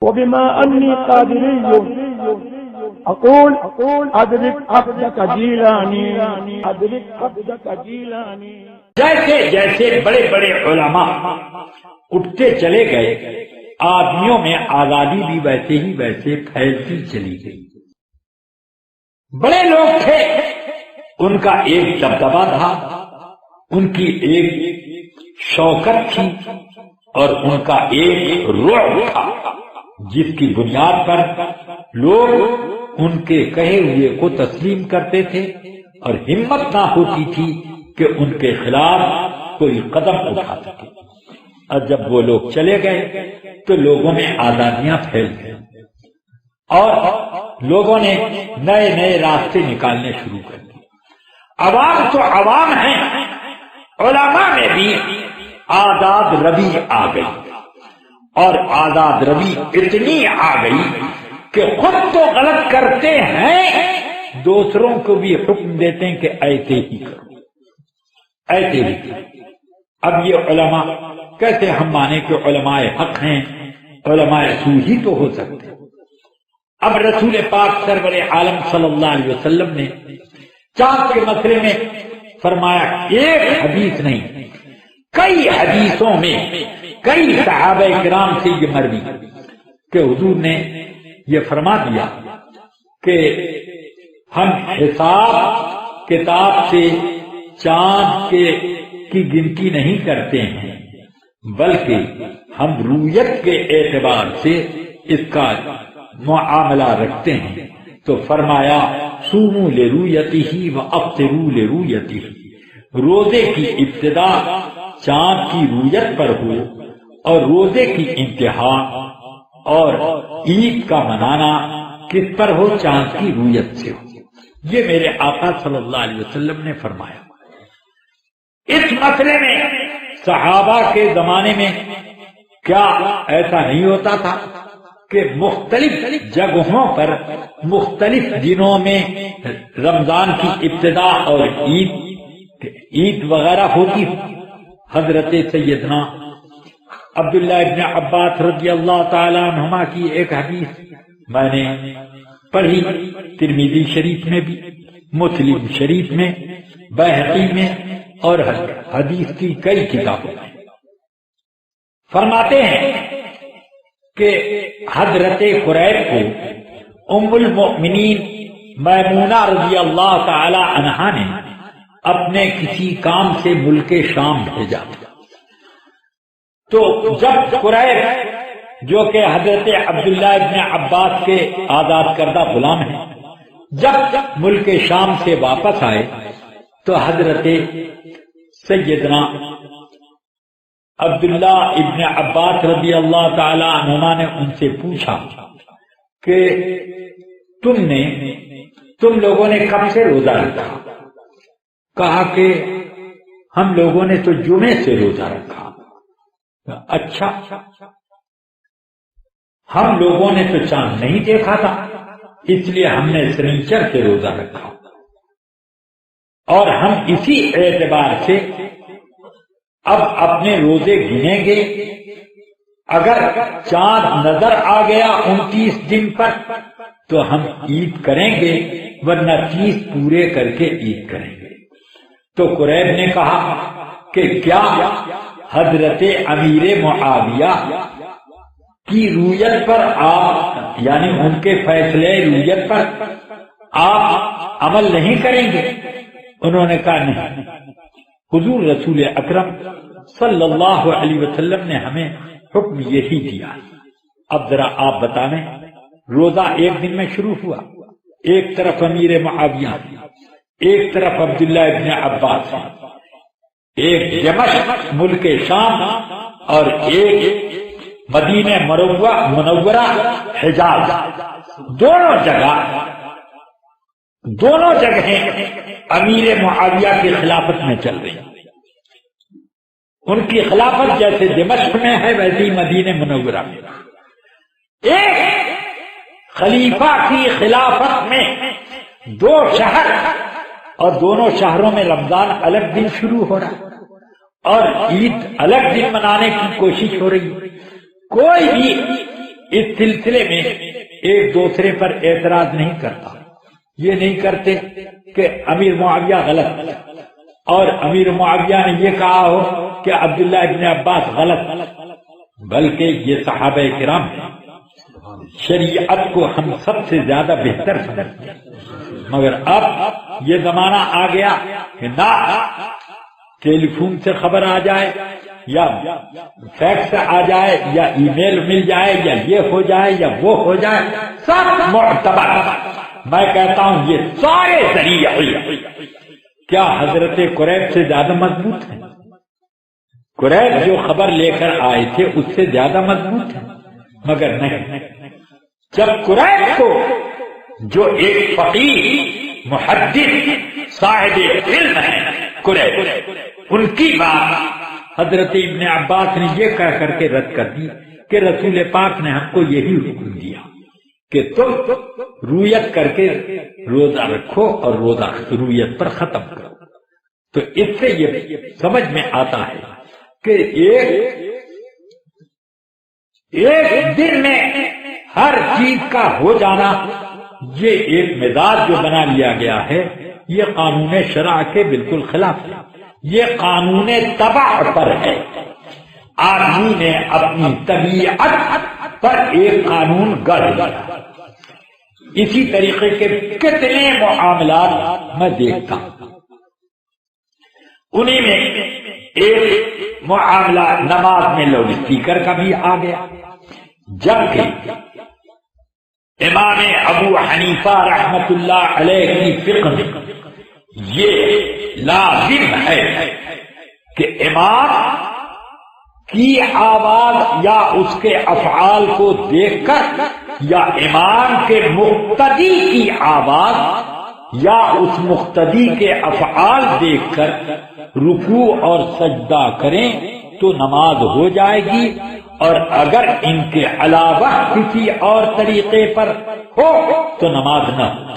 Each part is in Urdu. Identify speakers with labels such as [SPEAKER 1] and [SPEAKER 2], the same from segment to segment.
[SPEAKER 1] وبما أني قادري أقول أدرك عبدك جیلانی أدرك عبدك جیلانی.
[SPEAKER 2] جیسے جیسے بڑے بڑے علماء اٹھتے چلے گئے، آدمیوں میں آزادی بھی ویسے ہی ویسے پھیلتی چلی گئی. بڑے لوگ تھے، ان کا ایک دبدبہ تھا، ان کی ایک شوکت تھی، اور ان کا ایک رعب تھا، جس کی بنیاد پر لوگ ان کے کہے ہوئے کو تسلیم کرتے تھے، اور ہمت نہ ہوتی تھی کہ ان کے خلاف کوئی قدم اٹھا سکے. اور جب وہ لوگ چلے گئے تو لوگوں میں آزادیاں پھیل گئی، اور لوگوں نے نئے نئے راستے نکالنے شروع کر دیے. عوام تو عوام ہیں، علماء میں بھی آزاد روی آ گئی، اور آزاد روی اتنی آ گئی کہ خود تو غلط کرتے ہیں، دوسروں کو بھی حکم دیتے ہیں کہ ایسے ہی کرو، ایسے ہی کرو. اب یہ علماء کیسے ہم مانے کہ علماء حق ہیں، علماء سو ہی تو ہو سکتے. اب رسول پاک سرور عالم صلی اللہ علیہ وسلم نے چاند کے مسئلے میں فرمایا، ایک حدیث نہیں، کئی حدیثوں میں کئی صحابہ کرام سے یہ مروی کہ حضور نے یہ فرما دیا کہ ہم حساب کتاب سے چاند کی گنتی نہیں کرتے ہیں، بلکہ ہم رویت کے اعتبار سے اس کا معاملہ رکھتے ہیں. تو فرمایا، صوموا لرؤیتہ وافطروا لرؤیتہ، روزے کی ابتدا چاند کی رویت پر ہو، اور روزے کی انتہا اور عید کا منانا کس پر ہو؟ چاند کی رویت سے ہو. یہ میرے آقا صلی اللہ علیہ وسلم نے فرمایا. اس مسئلے میں صحابہ کے زمانے میں کیا ایسا نہیں ہوتا تھا کہ مختلف جگہوں پر مختلف دنوں میں رمضان کی ابتدا اور عید وغیرہ ہوتی؟ حضرت سیدنا عبداللہ ابن عباس رضی اللہ تعالیٰ عنہما کی ایک حدیث میں نے پڑھی، ترمذی شریف میں بھی، مسلم شریف میں، بیہقی میں، اور حدیث کی کئی کتابوں میں. فرماتے ہیں کہ حضرت قریب کو ام المؤمنین میمونہ رضی اللہ تعالی عنہا نے اپنے کسی کام سے ملک شام بھیجا. تو جب قریب جو کہ حضرت عبداللہ ابن عباس کے آزاد کردہ غلام ہیں، جب ملک شام سے واپس آئے تو حضرت سیدنا عبداللہ ابن عباس رضی اللہ تعالی عنہما نے ان سے پوچھا کہ تم لوگوں نے کب سے روزہ رکھا؟ کہا کہ ہم لوگوں نے تو جمعے سے روزہ رکھا. اچھا، ہم لوگوں نے تو چاند نہیں دیکھا تھا، اس لیے ہم نے سنیچر سے روزہ رکھا، اور ہم اسی اعتبار سے اب اپنے روزے گنیں گے. اگر چاند نظر آ گیا 29 دن پر تو ہم عید کریں گے، ورنہ 30 پورے کر کے عید کریں گے. تو قریب نے کہا کہ کیا حضرت امیر معاویہ کی رویت پر آپ، یعنی ان کے فیصلے رویت پر آپ عمل نہیں کریں گے؟ انہوں نے کہا نہیں، حضور رسول اکرم صلی اللہ علیہ وسلم نے ہمیں حکم یہی دیا. اب ذرا آپ بتائیں، روزہ ایک دن میں شروع ہوا، ایک طرف امیر معاویہ، ایک طرف عبداللہ ابن عباس، ایک دمشق ملک شام، اور ایک مدینہ منورہ حجاز. دونوں جگہیں امیر معاویہ کی خلافت میں چل رہی. ان کی خلافت جیسے دمشق میں ہے ویسے ہی مدینہ منورہ میں. ایک خلیفہ کی خلافت میں 2 شہر، اور دونوں شہروں میں رمضان الگ دن شروع ہو رہا اور عید الگ دن منانے کی کوشش ہو رہی. کوئی بھی اس سلسلے میں ایک دوسرے پر اعتراض نہیں کرتا. یہ نہیں کرتے کہ امیر معاویہ غلط اور امیر معاویہ نے یہ کہا ہو کہ عبداللہ ابن عباس غلط، بلکہ یہ صحابہ کرام شریعت کو ہم سب سے زیادہ بہتر سمجھتے ہیں. مگر اب یہ زمانہ آ گیا کہ نہ ٹیلی فون سے خبر آ جائے یا فیکس آ جائے یا ای میل مل جائے یا یہ ہو جائے یا وہ ہو جائے، سب معتبر. میں کہتا ہوں یہ سارے ذریعے کیا حضرت قریب سے زیادہ مضبوط ہیں؟ قریب جو خبر لے کر آئے تھے اس سے زیادہ مضبوط ہیں؟ مگر نہیں. جب قریب کو جو ایک فقیہ محدث صاحب علم ہے قریب، ان کی بات حضرت ابن عباس نے یہ کہہ کر کے رد کر دی کہ رسول پاک نے ہم کو یہی حکم دیا کہ تم رویت کر کے روزہ رکھو اور روزہ رویت پر ختم کرو. تو اس سے یہ سمجھ میں آتا ہے کہ ایک دن میں ہر چیز کا ہو جانا، یہ ایک مزاج جو بنا لیا گیا ہے، یہ قانون شرع کے بالکل خلاف ہے. یہ قانون طبع پر ہے. آدمی نے اپنی طبیعت پر ایک قانون گڑھ دیا. اسی طریقے کے کتنے معاملات میں دیکھتا ہوں. انہی میں ایک معاملہ نماز میں لاؤڈ اسپیکر کا بھی آ گیا، جبکہ امام ابو حنیفہ رحمت اللہ علیہ کی فقہ میں یہ لازم ہے کہ امام کی آواز یا اس کے افعال کو دیکھ کر یا امام کے مقتدی کی آواز یا اس مقتدی کے افعال دیکھ کر رکوع اور سجدہ کریں تو نماز ہو جائے گی، اور اگر ان کے علاوہ کسی اور طریقے پر ہو تو نماز نہ ہو.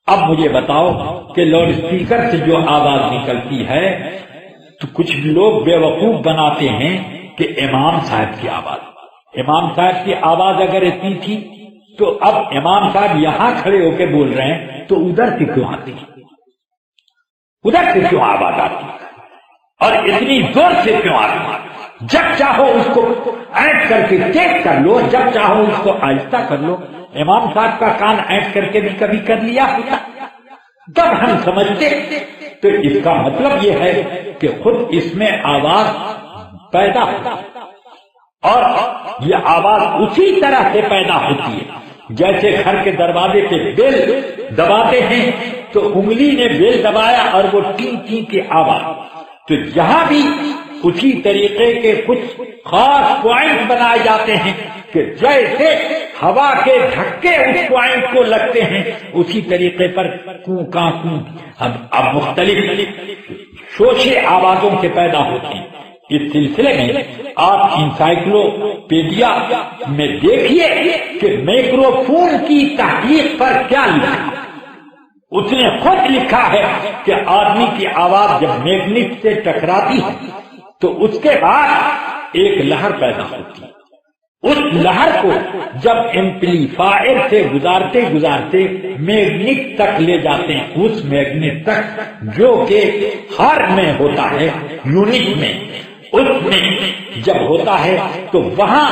[SPEAKER 2] اب مجھے بتاؤ کہ لاؤڈ اسپیکر سے جو آواز نکلتی ہے تو کچھ لوگ بیوقوف بناتے ہیں کہ امام صاحب کی آواز اگر اتنی تھی تو اب امام صاحب یہاں کھڑے ہو کے بول رہے ہیں تو ادھر سے کیوں آتی، ادھر سے کیوں آواز آتی اور اتنی زور سے کیوں آتی؟ جب چاہو اس کو اینٹ کر کے تیز کر لو، جب چاہو اس کو آہستہ کر لو. امام صاحب کا کان اینٹ کر کے بھی کبھی کر لیا ہوتا تب ہم سمجھتے. تو اس کا مطلب یہ ہے کہ خود اس میں آواز پیدا ہوتا اور یہ آواز اسی طرح سے پیدا ہوتی ہے جیسے گھر کے دروازے پہ بیل دباتے ہیں تو انگلی نے بیل دبایا اور وہ ٹی ٹی کی آواز. تو یہاں بھی اسی طریقے کے کچھ خاص پوائنٹ بنائے جاتے ہیں کہ جیسے ہوا کے دھکے اس پوائنٹ کو لگتے ہیں اسی طریقے پر کوں کاں کوں اب مختلف شوشے آوازوں سے پیدا ہوتے ہیں. اس سلسلے میں آپ انسائکلوپیڈیا میں دیکھیے کہ مائکروفون کی تحقیق پر کیا لکھا. اس نے خود لکھا ہے کہ آدمی کی آواز جب میگنیٹ سے ٹکراتی ہے تو اس کے بعد ایک لہر پیدا ہوتی ہے. اس لہر کو جب ایمپلیفائر سے گزارتے گزارتے میگنیٹ تک لے جاتے ہیں، اس میگنیٹ تک جو کہ ہر میں ہوتا ہے، یونٹ میں، اس میں جب ہوتا ہے تو وہاں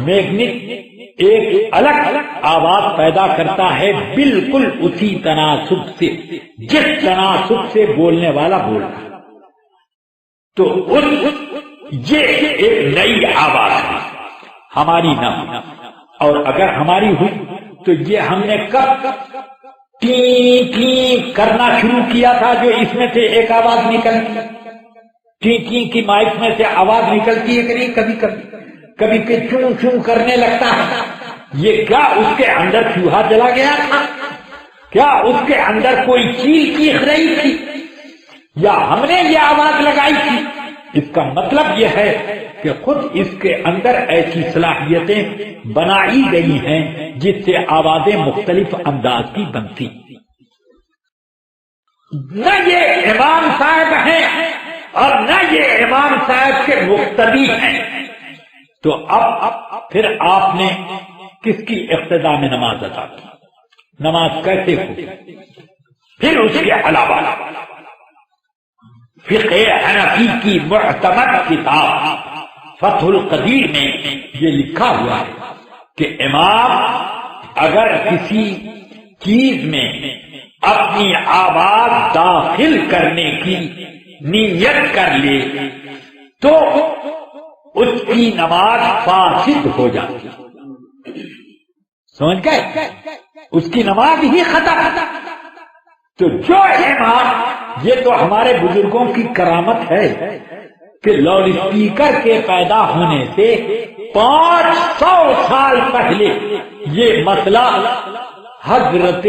[SPEAKER 2] میگنیٹ ایک الگ آواز پیدا کرتا ہے بالکل اسی تناسب سے جس تناسب سے بولنے والا بول رہا ہے. تو یہ ایک نئی آواز ہے، ہماری نہ ہوئی. اور اگر ہماری ہوئی تو یہ ہم نے کب ٹی ٹی کرنا شروع کیا تھا جو اس میں سے ایک آواز نکلتی. ٹی ٹی کی مائک میں سے آواز نکلتی ہے کہ نہیں؟ کبھی کبھی کہ چوں چوں کرنے لگتا ہے. یہ کیا اس کے اندر چوہا چلا گیا تھا؟ کیا اس کے اندر کوئی چیل چیخ رہی تھی یا ہم نے یہ آواز لگائی تھی؟ اس کا مطلب یہ ہے کہ خود اس کے اندر ایسی صلاحیتیں بنائی گئی ہیں جس سے آوازیں مختلف انداز کی بنتی. نہ یہ امام صاحب ہیں اور نہ یہ امام صاحب کے مقتدی ہیں. تو اب پھر آپ نے کس کی اقتدا میں نماز ادا کی؟ نماز کیسے ہوئی؟ پھر اس کے علاوہ فقہ حنفی کی معتمد کتاب فتح القدیر میں یہ لکھا ہوا ہے کہ امام اگر کسی چیز میں اپنی آواز داخل کرنے کی نیت کر لے تو اس کی نماز فاسد ہو جاتی، سمجھ گئے؟ اس کی نماز ہی ختم۔ تو جو امام، یہ تو ہمارے بزرگوں کی کرامت ہے کہ لاؤڈ اسپیکر کے پیدا ہونے سے 500 سال پہلے یہ مسئلہ حضرت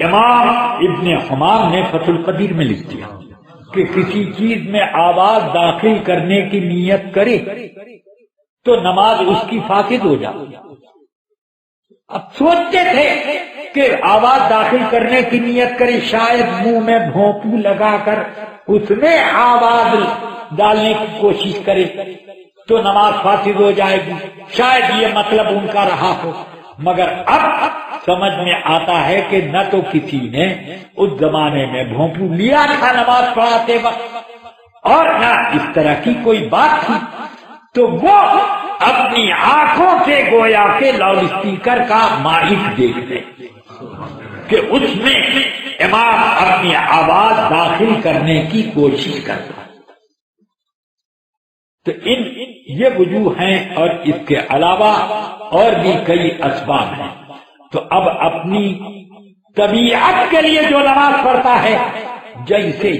[SPEAKER 2] امام ابن حمام نے فتح القدیر میں لکھ دیا کہ کسی چیز میں آواز داخل کرنے کی نیت کرے تو نماز اس کی فاسد ہو جائے۔ اب سوچتے تھے کہ آواز داخل کرنے کی نیت کرے، شاید منہ میں بھونپو لگا کر اس میں آواز ڈالنے کی کوشش کرے تو نماز فاسد ہو جائے گی، شاید یہ مطلب ان کا رہا ہو۔ مگر اب سمجھ میں آتا ہے کہ نہ تو کسی نے اس زمانے میں بھونپو لیا تھا نماز پڑھاتے وقت، اور نہ اس طرح کی کوئی بات تھی، تو وہ اپنی آنکھوں سے گویا کے لاؤڈ اسپیکر کا مائک دیکھ لیں کہ اس میں امام اپنی آواز داخل کرنے کی کوشش کرتا ہے۔ تو یہ وجوہ ہیں، اور اس کے علاوہ اور بھی کئی اسباب ہیں۔ تو اب اپنی طبیعت کے لیے جو نماز پڑھتا ہے جیسے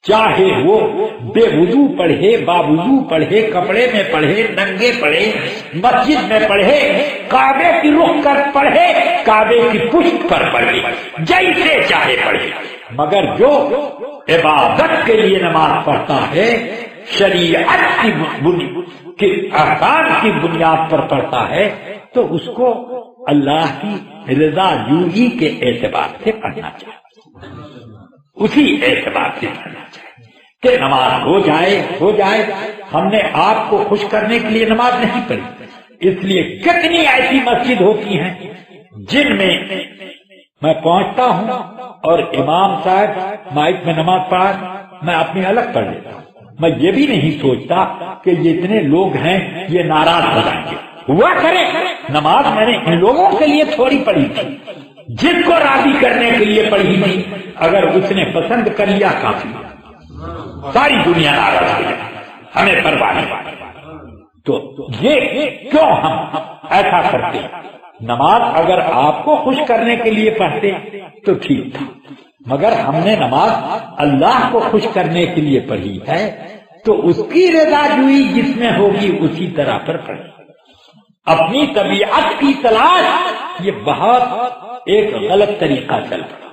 [SPEAKER 2] چاہے وہ بے وضو پڑھے، باوضو پڑھے، کپڑے میں پڑھے، ننگے پڑھے، مسجد میں پڑھے، کعبے کی رخ کر پڑھے، کعبے کی پشت پر پڑھے، جیسے چاہے پڑھے، مگر جو عبادت کے لیے نماز پڑھتا ہے شریعت کی احکام کی بنیاد پر پڑھتا ہے تو اس کو اللہ کی رضا جوئی کے اعتبار سے پڑھنا چاہیے، اسی اعتبار سے پڑھنا چاہیے کہ نماز ہو جائے۔ ہم نے آپ کو خوش کرنے کے لیے نماز نہیں پڑھی، اس لیے کتنی ایسی مسجد ہوتی ہیں جن میں میں پہنچتا ہوں اور امام صاحب مائک میں نماز پڑھا، میں اپنی الگ پڑھ لیتا ہوں، میں یہ بھی نہیں سوچتا کہ جتنے لوگ ہیں یہ ناراض ہو جائیں گے۔ ہوا کرے نماز میں نے ان لوگوں کے لیے تھوڑی پڑھی تھی، جس کو راضی کرنے کے لیے پڑھی نہیں، اگر اس نے پسند کر لیا کافی، ساری دنیا ناراض ہو جائے، ہمیں پرواہ نہیں۔ تو یہ کیوں ہم ایسا کرتے ہیں؟ نماز اگر آپ کو خوش کرنے کے لیے پڑھتے تو ٹھیک تھا، مگر ہم نے نماز اللہ کو خوش کرنے کے لیے پڑھی ہے تو اس کی رضا جوئی جس میں ہوگی اسی طرح پر پڑھیں۔ اپنی طبیعت کی تلاش یہ بہت ایک غلط طریقہ چل رہا ہے۔